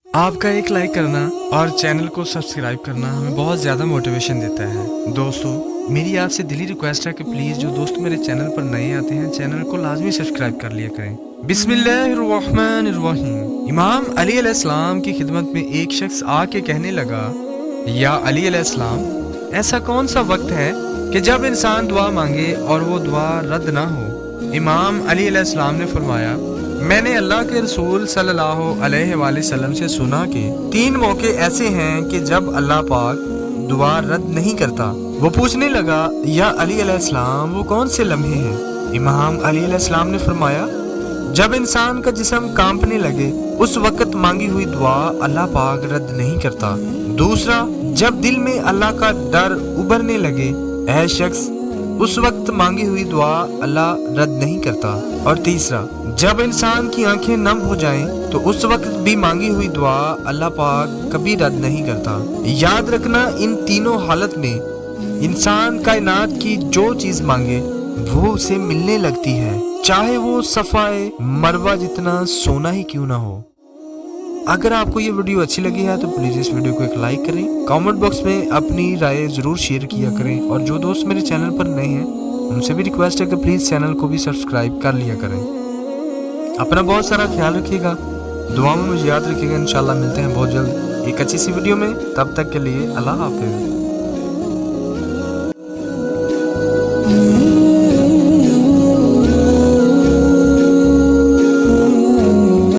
आपका एक लाइक करना और चैनल को सब्सक्राइब करना हमें बहुत ज़्यादा मोटिवेशन देता है। दोस्तों, मेरी आपसे दिली रिक्वेस्ट है कि प्लीज़ जो दोस्त मेरे चैनल पर नए आते हैं चैनल को लाजमी सब्सक्राइब कर लिया करें। बिस्मिल्लाहिर्रहमानिर्रहीम। इमाम अली अलैहिस्सलाम की खिदमत में एक शख्स आके कहने लगा, या अली अलैहिस्सलाम, ऐसा कौन सा वक्त है कि जब इंसान दुआ मांगे और वो दुआ रद्द ना हो? इमाम अली अलैहिस्सलाम ने फरमाया, मैंने अल्लाह के रसूल सल्लल्लाहु अलैहि वसल्लम से सुना कि 3 मौके ऐसे हैं कि जब अल्लाह पाक दुआ रद्द नहीं करता। वो पूछने लगा, या अली अलैहिस्सलाम, वो कौन से लम्हे हैं? इमाम अली अलैहिस्सलाम ने फरमाया, जब इंसान का जिस्म कांपने लगे उस वक्त मांगी हुई दुआ अल्लाह पाक रद्द नहीं करता। दूसरा, जब दिल में अल्लाह का डर उभरने लगे, ऐ शख्स, उस वक्त मांगी हुई दुआ अल्लाह रद्द नहीं करता। और तीसरा, जब इंसान की आंखें नम हो जाएं तो उस वक्त भी मांगी हुई दुआ अल्लाह पाक कभी रद्द नहीं करता। याद रखना, इन तीनों हालत में इंसान कायनात की जो चीज मांगे वो उसे मिलने लगती है, चाहे वो सफाए मरवा जितना सोना ही क्यों ना हो। अगर आपको ये वीडियो अच्छी लगी है तो प्लीज़ इस वीडियो को एक लाइक करें, कमेंट बॉक्स में अपनी राय ज़रूर शेयर किया करें, और जो दोस्त मेरे चैनल पर नए हैं उनसे भी रिक्वेस्ट है कि प्लीज़ चैनल को भी सब्सक्राइब कर लिया करें। अपना बहुत सारा ख्याल रखिएगा, दुआ में मुझे याद रखिएगा। इंशाल्लाह मिलते हैं बहुत जल्द एक अच्छी सी वीडियो में। तब तक के लिए अल्लाह हाफिज़।